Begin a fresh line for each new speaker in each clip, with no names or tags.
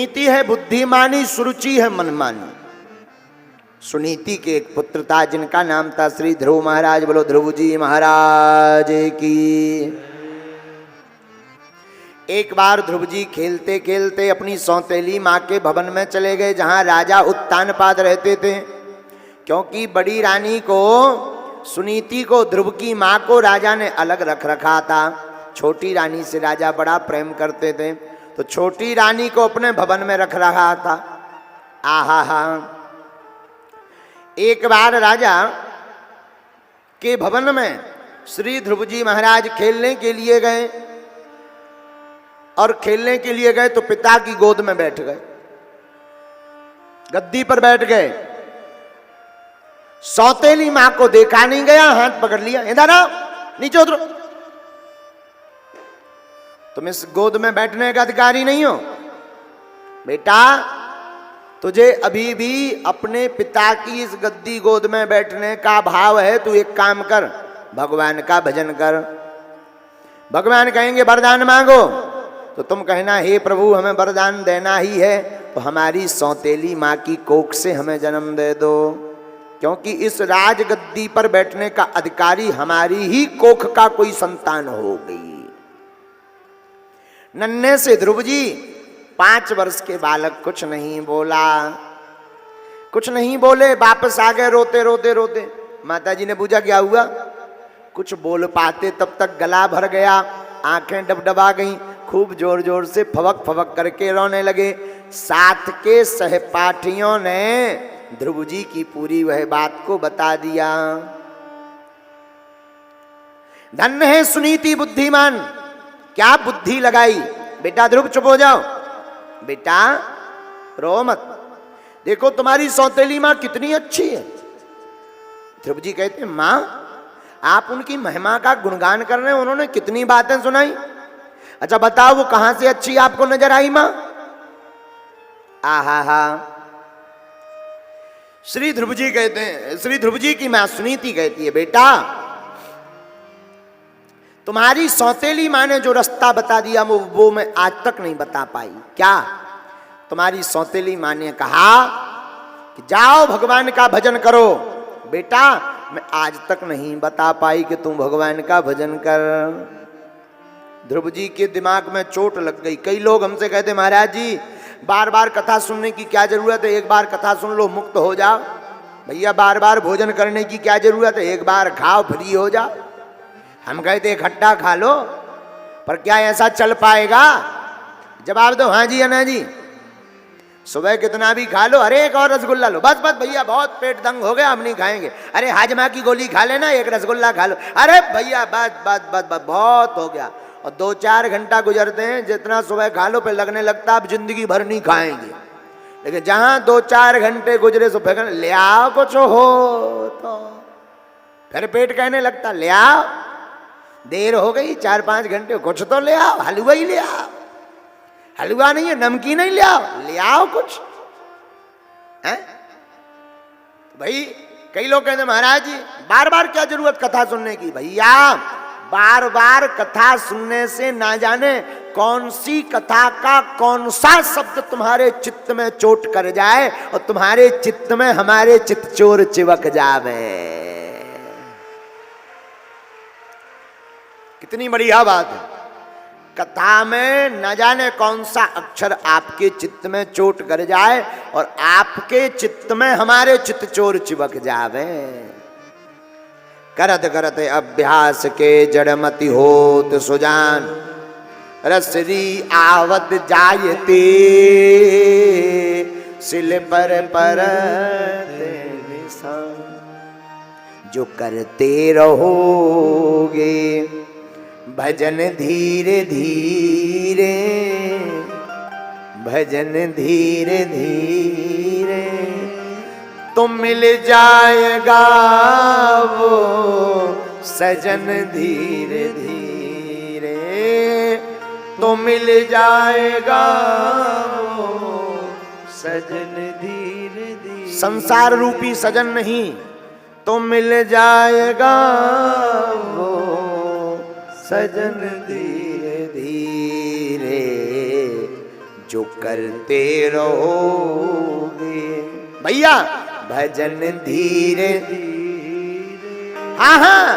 सुनीति है बुद्धिमानी, सुरुचि है मनमानी। सुनीति के एक पुत्र था जिनका नाम था श्री ध्रुव महाराज। बोलो ध्रुव जी महाराज की। एक बार ध्रुव जी खेलते खेलते अपनी सौतेली माँ के भवन में चले गए जहां राजा उत्तानपाद रहते थे। क्योंकि बड़ी रानी को, सुनीति को, ध्रुव की माँ को राजा ने अलग रख रखा था। छोटी रानी से राजा बड़ा प्रेम करते थे, तो छोटी रानी को अपने भवन में रख रहा था। आहा हा। एक बार राजा के भवन में श्री ध्रुव जी महाराज खेलने के लिए गए, और खेलने के लिए गए तो पिता की गोद में बैठ गए, गद्दी पर बैठ गए। सौतेली मां को देखा नहीं गया, हाथ पकड़ लिया, इधर आओ, नीचे उतरो, तुम इस गोद में बैठने का अधिकारी नहीं हो बेटा। तुझे अभी भी अपने पिता की इस गद्दी गोद में बैठने का भाव है, तू एक काम कर, भगवान का भजन कर। भगवान कहेंगे वरदान मांगो, तो तुम कहना हे प्रभु हमें वरदान देना ही है तो हमारी सौतेली माँ की कोख से हमें जन्म दे दो, क्योंकि इस राजगद्दी पर बैठने का अधिकारी हमारी ही कोख का कोई संतान हो गई। नन्हे से ध्रुव जी 5 वर्ष के बालक कुछ नहीं बोला, कुछ नहीं बोले, वापस आ गए रोते रोते रोते। माता जी ने पूछा क्या हुआ? कुछ बोल पाते तब तक गला भर गया, आंखें डबडबा गईं, खूब जोर जोर से फवक फवक करके रोने लगे। साथ के सहपाठियों ने ध्रुव जी की पूरी वह बात को बता दिया। धन्य है सुनीति बुद्धिमान, क्या बुद्धि लगाई। बेटा ध्रुव चुप हो जाओ, बेटा रो मत, देखो तुम्हारी सौतेली माँ कितनी अच्छी है। ध्रुव जी कहते माँ आप उनकी महिमा का गुणगान कर रहे हैं, उन्होंने कितनी बातें सुनाई। अच्छा बताओ वो कहां से अच्छी आपको नजर आई मां? आहा हा। श्री ध्रुव जी कहते हैं, श्री ध्रुव जी की मां सुनीति कहती है बेटा तुम्हारी सौतेली मां ने जो रास्ता बता दिया वो मैं आज तक नहीं बता पाई। क्या? तुम्हारी सौतेली मां ने कहा कि जाओ भगवान का भजन करो। बेटा मैं आज तक नहीं बता पाई कि तुम भगवान का भजन कर। ध्रुव जी के दिमाग में चोट लग गई। कई लोग हमसे कहते महाराज जी बार बार कथा सुनने की क्या जरूरत है, एक बार कथा सुन लो मुक्त हो जाओ। भैया बार बार भोजन करने की क्या जरूरत है, एक बार खाओ फ्री हो जाओ। हम कहते इकट्ठा खा लो, पर क्या ऐसा चल पाएगा? जवाब दो हाँ जी या ना जी। सुबह कितना भी खा लो, अरे एक और रसगुल्ला लो, बस बस भैया बहुत पेट दंग हो गया हम नहीं खाएंगे। अरे हाजमा की गोली खा लेना, एक रसगुल्ला खा लो, अरे भैया बस बस बस बस बहुत हो गया। और 2-4 घंटा गुजरते हैं, जितना सुबह खा लो फिर लगने लगता अब जिंदगी भर नहीं खाएंगे। लेकिन जहां 2-4 घंटे गुजरे तो फिर ले आओ कुछ हो तो फिर पेट कहने लगता ले आओ, देर हो गई 4-5 घंटे, कुछ तो ले आओ, हलवा ही ले आओ, हलवा नहीं है नमकीन नहीं ले आओ कुछ है। भाई कई लोग कहते महाराज जी बार बार क्या जरूरत कथा सुनने की। भैया बार बार कथा सुनने से ना जाने कौन सी कथा का कौन सा शब्द तुम्हारे चित्त में चोट कर जाए और तुम्हारे चित्त में हमारे चित्तचोर चिवक जावे। कितनी बढ़िया बात है। कथा में न जाने कौन सा अक्षर आपके चित्त में चोट कर जाए और आपके चित्त में हमारे चित्तचोर चिवक जावे। करत करत अभ्यास के जड़मति होत सुजान, रसरी आवत जायते सिल पर निशान। जो करते रहोगे भजन धीरे धीरे, भजन धीरे धीरे तो मिल जाएगा वो सजन धीरे धीरे, तो मिल जाएगा वो सजन धीरे धीरे। संसार रूपी सजन नहीं, तो मिल जाएगा वो सजन धीरे धीरे। जो करते रहोगे। भैया भजन धीरे धीरे, हाँ हाँ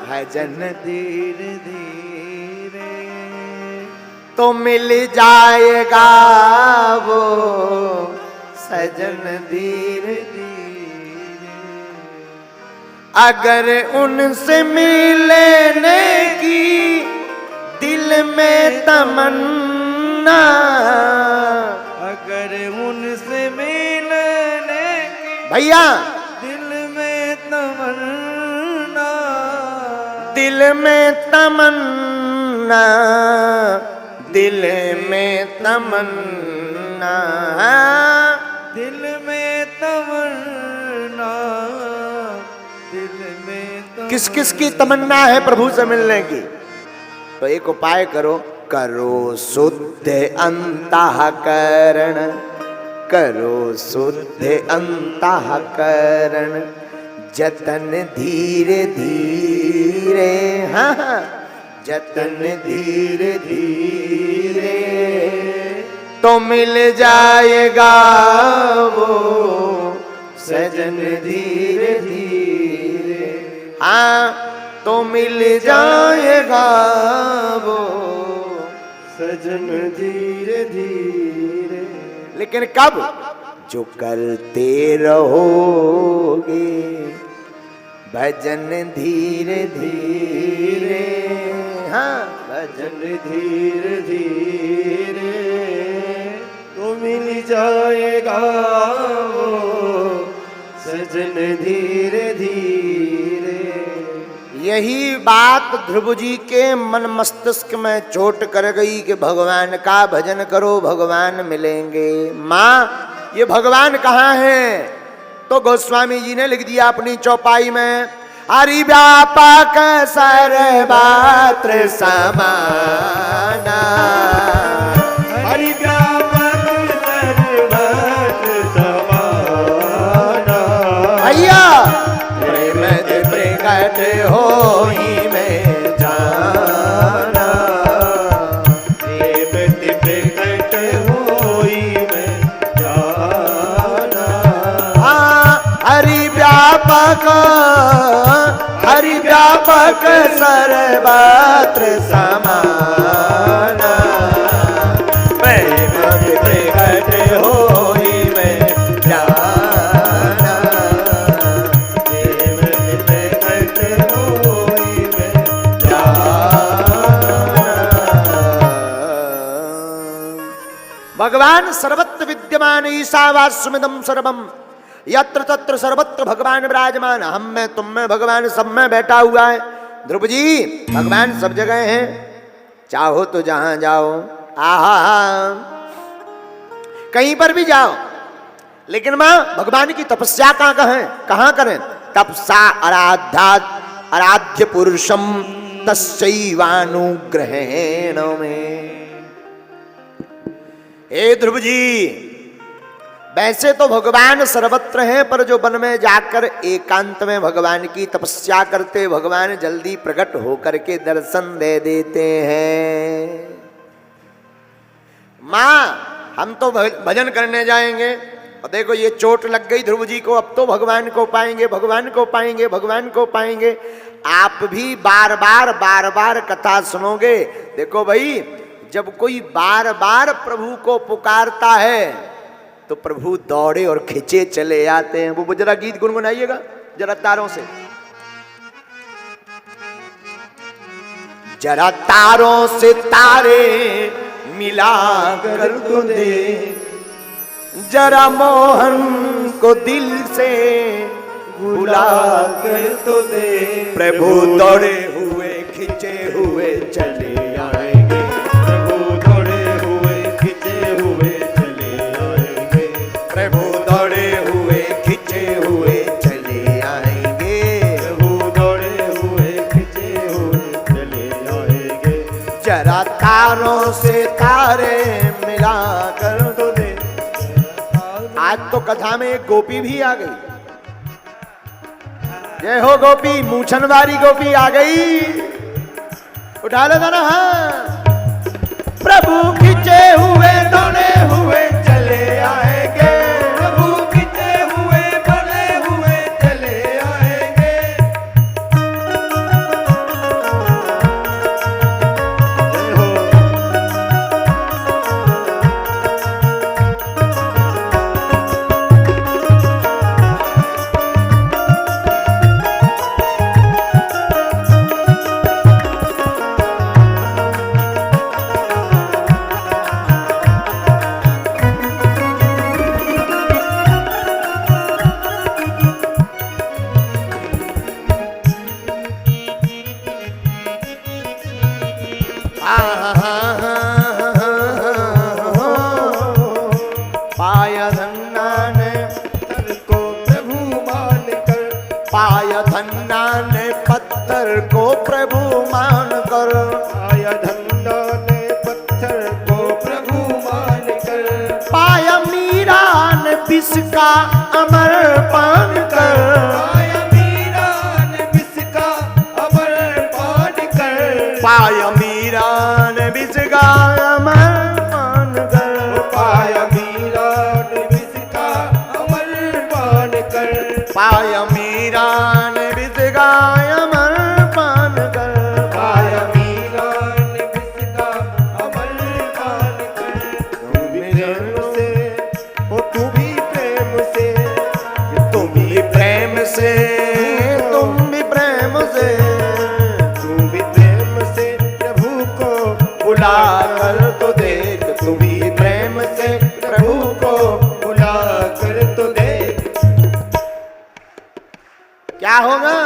भजन धीरे धीरे तो मिल जाएगा वो सजन धीरे धीरे। अगर उनसे मिलने की दिल में तमन्ना,
अगर उनसे मिलने की
भैया
दिल में तमन्ना,
दिल में तमन्ना, दिल में तमन्ना,
दिल में तमन्ना, दिल में तमन्ना।
किस किस की तमन्ना है प्रभु से मिलने की? तो एक उपाय करो, करो शुद्ध अंतःकरण, करो शुद्ध अंतःकरण, जतन धीरे धीरे, हाँ हाँ जतन धीरे धीरे तो मिल जाएगा वो सजन धीरे धीरे। हाँ तो मिल जाएगा वो
सजन धीरे धीरे।
लेकिन कब? जो करते रहोगे भजन धीरे धीरे, हाँ
भजन धीरे धीरे तो मिल जाएगा वो सजन धीरे धीरे।
यही बात ध्रुव जी के मन मस्तिष्क में चोट कर गई कि भगवान का भजन करो भगवान मिलेंगे। माँ ये भगवान कहाँ है? तो गोस्वामी जी ने लिख दिया अपनी चौपाई में, हरि व्यापक सर्वत्र समाना,
हरि व्यापक सर्वत्र समाना।
भैया प्रेम प्रकट होई में जाना,
प्रेम प्रकट होई में जाना।
हरि व्यापक, हरि व्यापक सर्वत्र समाना, प्रेम प्रकट होई में जाना,
प्रेम प्रकट होई में जाना।
भगवान सर्वत्र विद्यमान ईशावास्यमिदं सर्वम, यत्र तत्र सर्वत्र भगवान विराजमान। हम में तुम में भगवान सब में बैठा हुआ है। ध्रुव जी भगवान सब जगह हैं, चाहो तो जहां जाओ, आहा कहीं पर भी जाओ। लेकिन मां भगवान की तपस्या कहां करें? तपसा आराध्य पुरुषम तस्यैवानुग्रहेण में। हे ध्रुव जी वैसे तो भगवान सर्वत्र हैं, पर जो वन में जाकर एकांत में भगवान की तपस्या करते भगवान जल्दी प्रकट होकर के दर्शन दे देते हैं। माँ हम तो भजन करने जाएंगे और देखो ये चोट लग गई ध्रुव जी को, अब तो भगवान को पाएंगे, भगवान को पाएंगे, भगवान को पाएंगे। आप भी बार बार कथा सुनोगे। देखो भाई जब कोई बार बार प्रभु को पुकारता है तो प्रभु दौड़े और खिंचे चले आते हैं। वो जरा गीत गुनगुनाइएगा जरा तारों से। जरा तारों से तारे मिला कर तो दे, जरा मोहन को दिल से बुला कर तो दे। प्रभु दौड़े हुए खिंचे हुए चले आएंगे,
प्रभु दौड़े हुए खिंचे हुए चले आएंगे,
प्रभु दौड़े हुए खिंचे हुए चले आएंगे,
प्रभु दौड़े हुए खिंचे हुए चले आएंगे।
जरा तारों से तारे मिला कर तो दे। आज तो कथा में एक गोपी भी आ गई। जय हो गोपी, मूछन वाली गोपी आ गई। उठा लेगा ना। हाँ प्रभु खिंचे हुए दौड़े
चले आएंगे, प्रभु खिंचे हुए बने हुए चले आएंगे। जय हो।
पाय धन्ना ने
पत्थर को प्रभु मान कर,
पाय धन्ना ने पत्थर को प्रभु मान कर,
पाय धन्ना ने पत्थर को प्रभु मान कर,
पाय मीरा ने विष का अमर पान कर,
पाय मीरा ने विष का अमर पान कर,
पाय मीरा ने विष का अमर पान कर,
पाय मीरा ने विष का अमर पान कर,
पाय मीरा ने विष का अमर पान कर,
पाय मीरा ने विष का अमर पान कर। तुम भी प्रेम से, ओ तू भी प्रेम से,
तुम भी प्रेम से, तुम भी प्रेम से,
तू भी प्रेम से प्रभु को
बुला कर तो देख, तुम भी प्रेम से प्रभु को
बुला कर तो देख।
क्या होगा?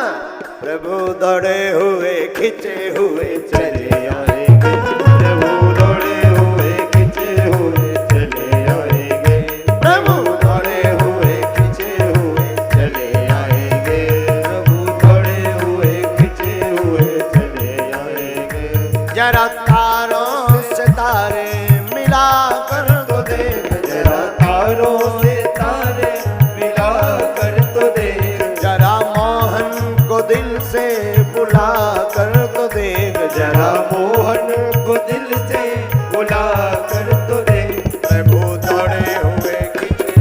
प्रभु दौड़े हुए खिंचे हुए चले
आएंगे, प्रभु दौड़े हुए खिंचे हुए चले आएंगे,
प्रभु
दौड़े हुए खिंचे हुए चले आएंगे, प्रभु दौड़े हुए खिंचे हुए चले आएंगे।
जरा तारों से तारे मिला कर तो देख,
जरा तारों से तारे मिला कर तो देख,
जरा मोहन को दिल से बुला कर तो देख,
जरा मोहन को दिल से बुला कर तो देख।
प्रभु दौड़े हुए खिंचे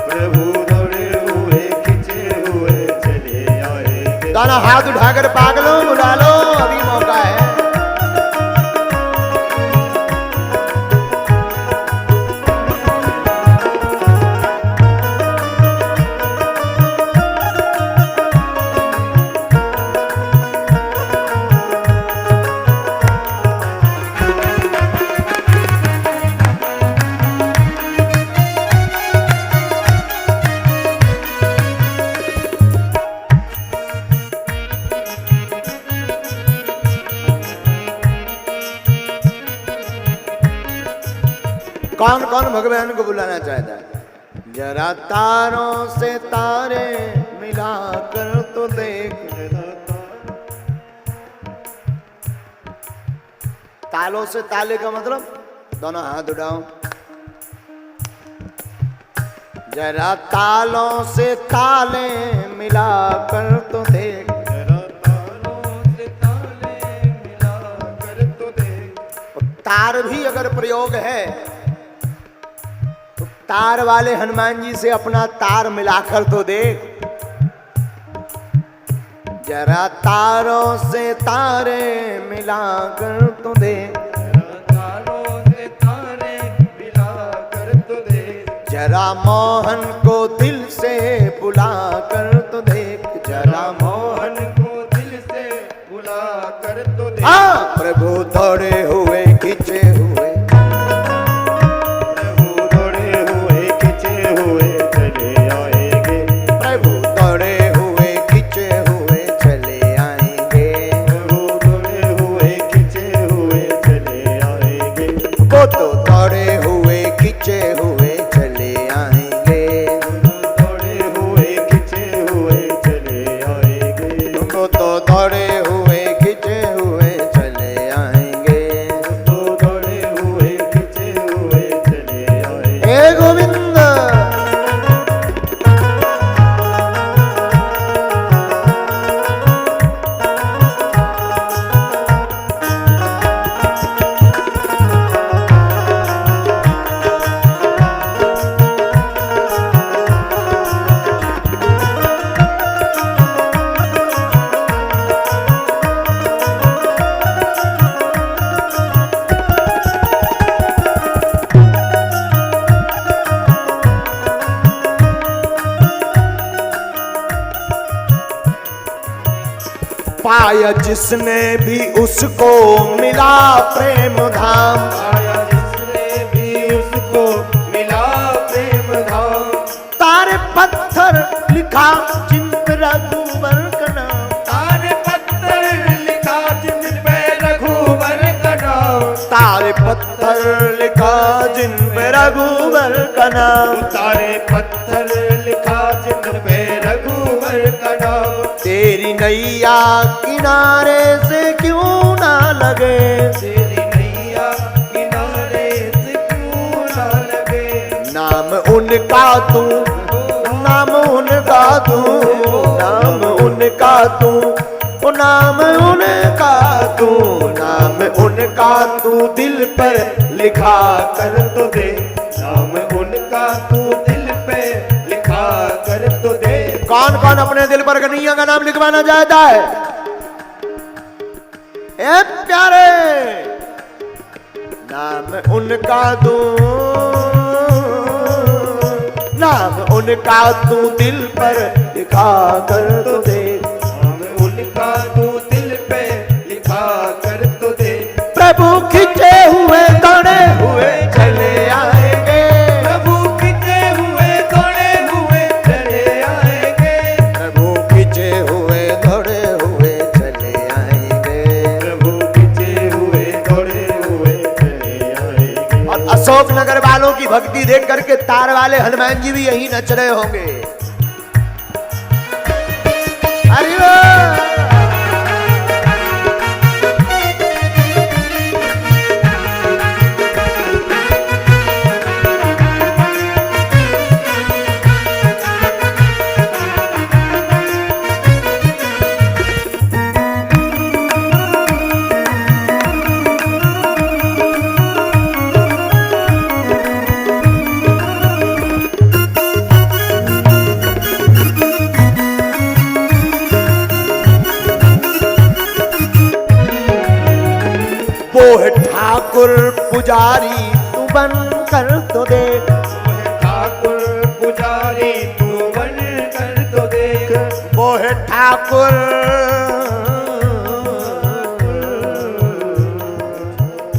प्रभु दौड़े हुए खिंचे हुए चले आएंगे।
दोनों हाथ उठाकर पागलों बुला लो, अभी मौका है। कौन कौन भगवान को बुलाना चाहता है? जरा तारों से तारे मिला कर तो देख, तालों से ताले का मतलब दोनों हाथ उठाओ। जरा तालों से ताले मिला कर तो देख,
जरा तारों से ताले मिला कर तो देख।
तार भी अगर प्रयोग है तो तार वाले हनुमान जी से अपना तार मिलाकर तो देख। जरा तारों से तारे मिलाकर तो देख,
जरा तारों से तारे मिला कर तो देख।
जरा मोहन को दिल से बुला कर तो देख, जरा
मोहन को दिल से बुला कर तो देख।
हाँ, प्रभु दौड़े हुए खींचे हुए,
प्रभु दौड़े हुए खिंचे हुए चले आएंगे,
प्रभु दौड़े हुए खींचे हुए चले आएंगे,
प्रभु दौड़े हुए खिंचे हुए चले आएंगे।
वो तो दौड़े हुए खींचे हुए चले आएंगे,
दौड़े हुए खिंचे हुए चले आएंगे,
वो तो दौड़े हुए खींचे हुए चले आएंगे। पाया जिसने भी उसको मिला प्रेम धाम।
पाया जिसने भी उसको मिला प्रेम धाम।
तारे पत्थर लिखा जिन पे रघुवर का नाम।
तारे पत्थर लिखा जिन पे रघुवर का नाम।
तारे पत्थर लिखा जिन पे रघुवर का नाम।
तारे पत्थर लिखा जिन पे रघुवर का नाम।
तेरी नैया किनारे से क्यों ना लगे।
तेरी नैया किनारे से क्यों ना लगे।
नाम उनका तू, नाम उनका तू, नाम उनका तू, ओ नाम उनका तू, नाम उनका तू दिल पर लिखा कर तो दे।
नाम उनका तू दिल पे लिखा कर तो दे।
कौन कौन अपने दिल पर कन्हैया का नाम लिखवाना चाहता है? ए प्यारे, नाम उनका तू, नाम उनका तू दिल पर लिखा कर तो दे।
नाम उनका तू दिल पे लिखा कर तो दे।
प्रभु खिंचे हुए दौड़े हुए चले आएंगे।
प्रभु खिंचे हुए दौड़े हुए चले आएंगे।
प्रभु खिंचे हुए दौड़े हुए चले आएंगे।
प्रभु खिंचे हुए दौड़े हुए चले आएंगे।
और अशोकनगर वालों की भक्ति देख करके तार वाले हनुमान जी भी यही नच रहे होंगे। हरि बोल। वो है ठाकुर पुजारी तू बन कर तो देख।
ठाकुर पुजारी तू बन कर तो देख।
वो है ठाकुर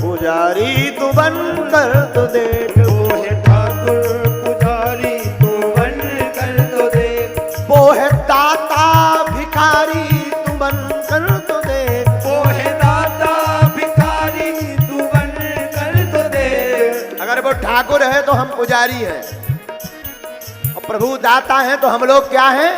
पुजारी तू बन कर तो देख।
वो है ठाकुर पुजारी तू बन कर तो देख।
वो है दाता भिखारी तू बन कर तो देख।
वो है दाता भिखारी तू बन कर तो देख।
अगर वो ठाकुर है तो हम पुजारी हैं, और प्रभु दाता हैं तो हम लोग क्या हैं?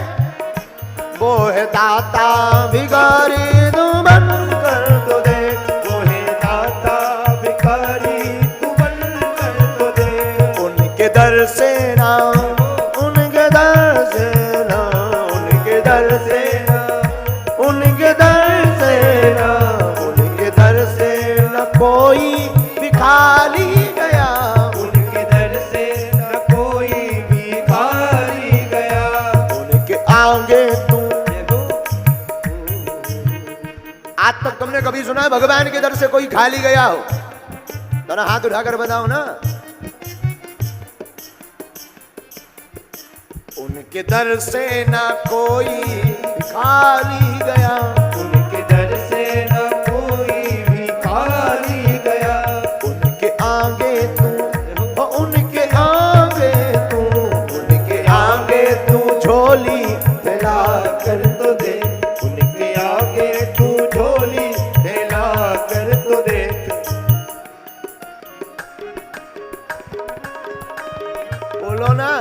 वो है दाता भिखारी तू बन कर तो देख।
वो है दाता भिखारी तू बन कर तो देख।
उनके दर से ना, उनके दर से ना, उनके दर से ना, उनके दर से ना, उनके दर से न कोई भिखारी गया।
उनके दर से न कोई भिखारी गया।
उनके आगे तू, आज तक तुमने कभी सुना है भगवान के दर से कोई खाली गया हो? तो हाथ उठाकर बताओ ना। उनके दर से ना कोई खाली गया।
उनके दर से न कोई भिखारी गया।
उनके आगे तू, उनके आगे तू, उनके आगे तू झोली फैला कर तो दे।
उनके आगे तू झोली फैला कर तो देख।
बोलो ना।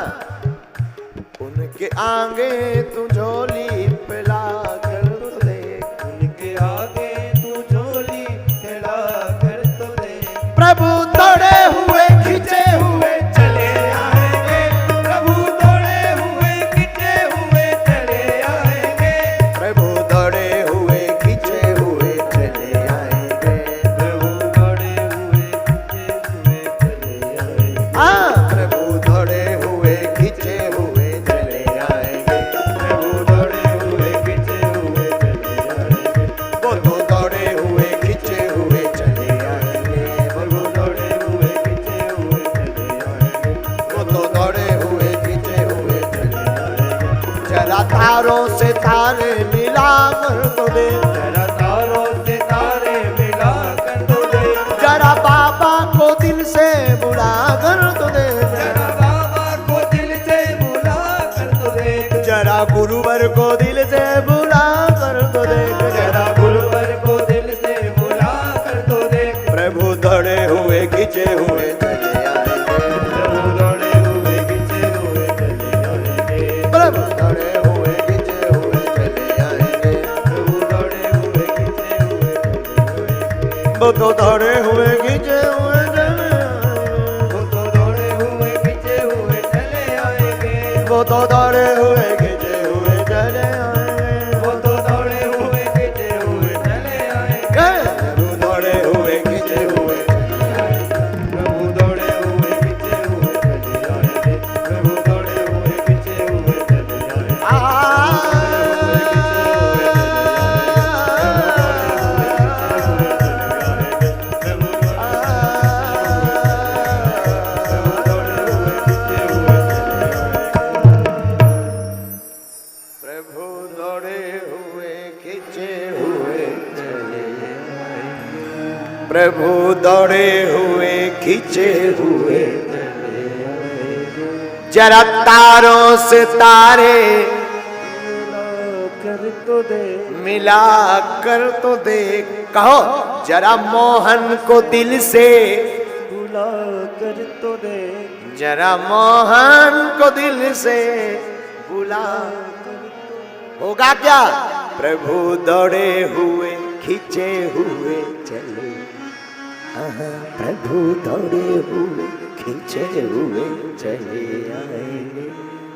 उनके आगे तू झोली फैला कर तो दे।
उनके आगे तू झोली फैला कर तो देख।
प्रभु दौड़े हुए खींचे हुए
चले आएंगे। प्रभु दौड़े हुए खिंचे हुए चले आएंगे।
प्रभु दौड़े हुए खींचे हुए चले आएंगे।
प्रभु दौड़े हुए खिंचे हुए चले आएंगे।
हाँ, प्रभु दौड़े हुए खींचे हुए चले आएंगे।
प्रभु दौड़े हुए खिंचे हुए चले आएंगे।
वो तो दौड़े हुए खींचे हुए चले आएंगे।
प्रभु दौड़े हुए खिंचे हुए चले आएंगे।
वो तो दौड़े हुए खींचे हुए चले आएंगे। जरा तारों से तारे मिला कर तो दे।
जरा
वो तो दौड़े हुए खींचे हुए चले
वो तो दौड़े हुए खींचे हुए चले आएंगे
वो तो दौड़े हुए खींचे हुए चले आएंगे
वो तो दौड़े हुए खींचे हुए चले आएंगे
प्रभु दौड़े हुए खींचे हुए
प्रभु दौड़े हुए खींचे हुए चले आएंगे प्रभु दौड़े हुए खींचे हुए चले आएंगे
प्रभु दौड़े हुए खींचे हुए प्रभु दौड़े हुए खींचे हुए जरा तारों से तारे
कर तो दे
मिला कर तो देख कहो जरा मोहन को दिल से
बुला कर तो दे
जरा मोहन को दिल से बुला होगा क्या प्रभु दौड़े हुए खींचे हुए चले प्रभु दौड़े हुए खींचे हुए चले आएंगे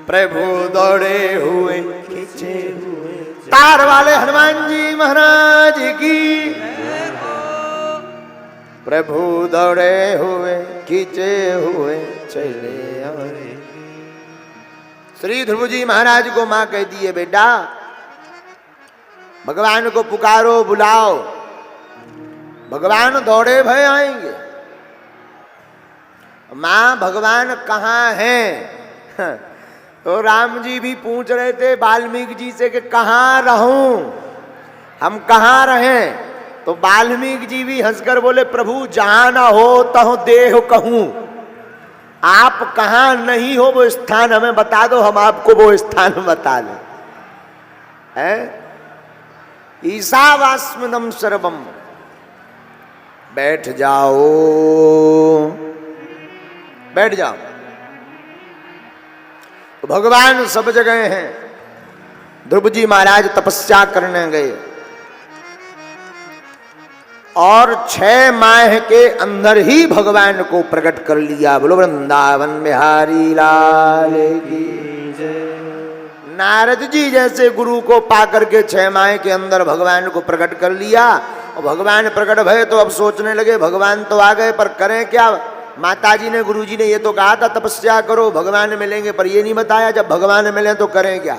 प्रभु दौड़े हुए खींचे हुए तार वाले हनुमान जी महाराज की प्रभु दौड़े हुए खींचे हुए चले आए श्री ध्रुव जी महाराज को मां कह दिए बेटा भगवान को पुकारो बुलाओ भगवान दौड़े भय आएंगे मां भगवान कहाँ हैं तो राम जी भी पूछ रहे थे वाल्मीकि जी से कि कहाँ रहूं हम कहाँ रहें तो वाल्मीकि जी भी हंसकर बोले प्रभु जहां ना हो तहो देह कहूं आप कहाँ नहीं हो वो स्थान हमें बता दो हम आपको वो स्थान बता दें ईशावास्मदम सर्वम बैठ जाओ बैठ जाओ तो भगवान सब जगह हैं ध्रुव जी महाराज तपस्या करने गए और 6 माह के अंदर ही भगवान को प्रकट कर लिया बोलो वृंदावन बिहारी लाल की जय नारद जी जैसे गुरु को पाकर के 6 माह के अंदर भगवान को प्रकट कर लिया और भगवान प्रकट भये तो अब सोचने लगे भगवान तो आ गए पर करें क्या माताजी ने गुरुजी ने ये तो कहा था तपस्या करो भगवान मिलेंगे पर ये नहीं बताया जब भगवान मिले तो करें क्या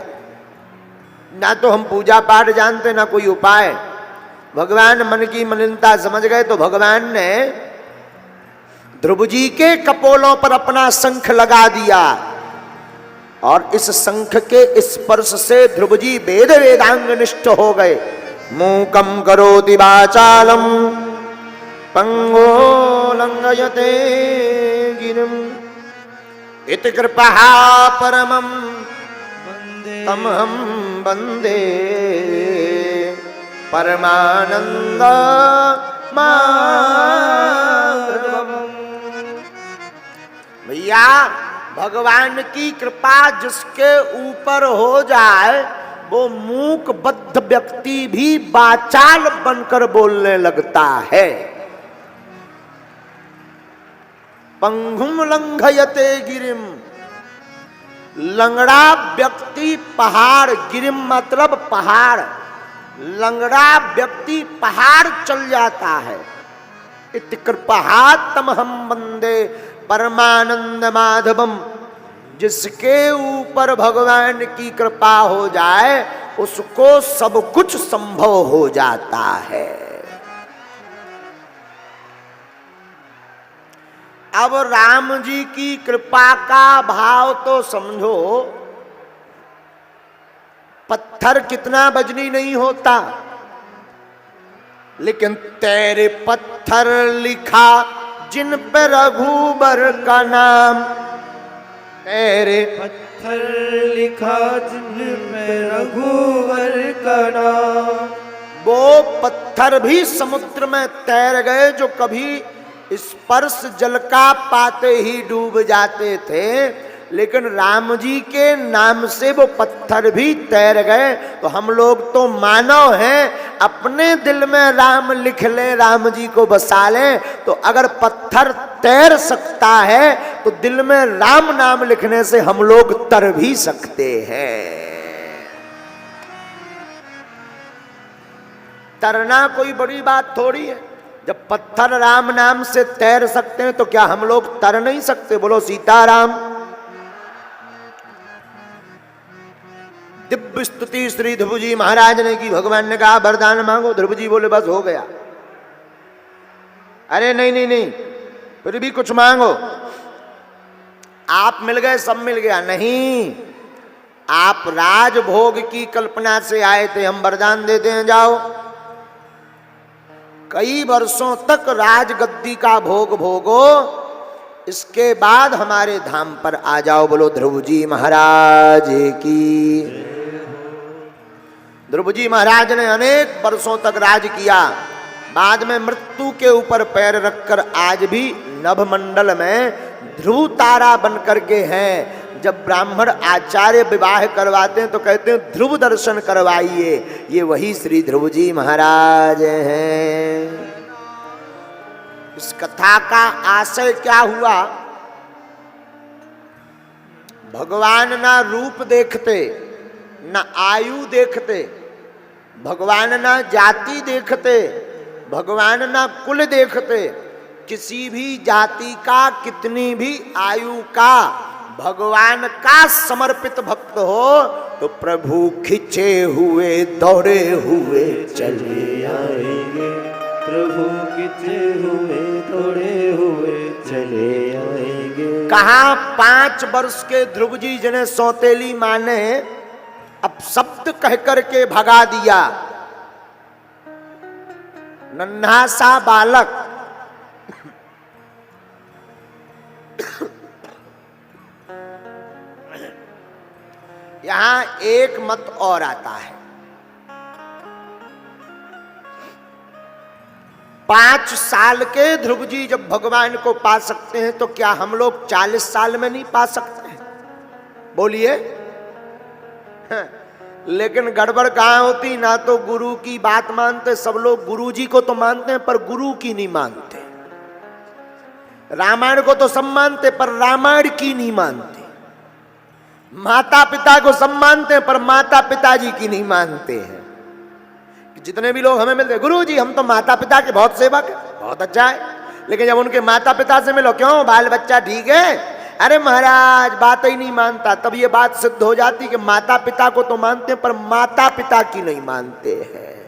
ना तो हम पूजा पाठ जानते ना कोई उपाय भगवान मन की मलिनता समझ गए तो भगवान ने ध्रुव जी के कपोलों पर अपना शंख लगा दिया और इस शंख के स्पर्श से ध्रुव जी वेद वेदांग निष्ठ हो गए मूकम करोति वाचालम पंगो लंघयते गिरिम इति कृपा परमं तमहं वंदे परमानंद माधवम् भैया भगवान की कृपा जिसके ऊपर हो जाए वो मूक बद्ध व्यक्ति भी वाचाल बनकर बोलने लगता है पंगुम लंघयते गिरिम लंगड़ा व्यक्ति पहाड़ गिरिम मतलब पहाड़ लंगड़ा व्यक्ति पहाड़ चल जाता है इति कृपातम हम वंदे परमानंद माधवम जिसके ऊपर भगवान की कृपा हो जाए उसको सब कुछ संभव हो जाता है। अब राम जी की कृपा का भाव तो समझो पत्थर कितना वजनी नहीं होता लेकिन तेरे पत्थर लिखा जिन पे रघुबर का नाम तेरे
पत्थर लिखा जिन पे रघुवर का नाम
वो पत्थर भी समुद्र में तैर गए जो कभी स्पर्श जल का पाते ही डूब जाते थे लेकिन राम जी के नाम से वो पत्थर भी तैर गए। तो हम लोग तो मानव हैं, अपने दिल में राम लिख ले, राम जी को बसा ले। तो अगर पत्थर तैर सकता है तो दिल में राम नाम लिखने से हम लोग तर भी सकते हैं। तरना कोई बड़ी बात थोड़ी है। जब पत्थर राम नाम से तैर सकते हैं तो क्या हम लोग तर नहीं सकते? बोलो सीताराम। दिव्य स्तुति श्री ध्रुव जी महाराज ने की। भगवान ने कहा वरदान मांगो। ध्रुव जी बोले बस हो गया। अरे नहीं नहीं नहीं, फिर भी कुछ मांगो। आप मिल गए, सब मिल गया? नहीं, आप राजभोग की कल्पना से आए थे, हम वरदान देते हैं जाओ। कई वर्षों तक राजगद्दी का भोग भोगो, इसके बाद हमारे धाम पर आ जाओ। बोलो ध्रुव जी महाराज की। ध्रुव जी महाराज ने अनेक वर्षों तक राज किया। बाद में मृत्यु के ऊपर पैर रखकर आज भी नभमंडल में ध्रुव तारा बन करके हैं। जब ब्राह्मण आचार्य विवाह करवाते हैं तो कहते हैं ध्रुव दर्शन करवाइए। ये वही श्री ध्रुव जी महाराज हैं। इस कथा का आशय क्या हुआ? भगवान ना रूप देखते, ना आयु देखते, भगवान ना जाति देखते, भगवान ना कुल देखते। किसी भी जाति का, कितनी भी आयु का भगवान का समर्पित भक्त हो तो प्रभु खिंचे हुए दौड़े हुए चले
आएंगे। प्रभु खिंचे हुए दौड़े हुए चले आएंगे।
कहा 5 वर्ष के ध्रुव जी जिन्हें सौतेली मां ने अब शब्द कह करके भगा दिया। नन्हा सा बालक यहां एक मत और आता है। 5 साल के ध्रुव जी जब भगवान को पा सकते हैं तो क्या हम लोग 40 साल में नहीं पा सकते हैं? बोलिए। लेकिन गड़बड़ कहां होती? ना तो गुरु की बात मानते, सब लोग गुरु जी को तो मानते हैं पर गुरु की नहीं मानते। रामायण को तो सब मानते पर रामायण की नहीं मानते। माता पिता को सब मानते हैं पर माता पिताजी की नहीं मानते हैं। जितने भी लोग हमें मिलते हैं, गुरु जी हम तो माता पिता के बहुत सेवक हैं, बहुत अच्छा है। लेकिन जब उनके माता पिता से मिलो, क्यों बाल बच्चा ठीक है? अरे महाराज बात ही नहीं मानता। तब ये बात सिद्ध हो जाती कि माता पिता को तो मानते हैं पर माता पिता की नहीं मानते हैं।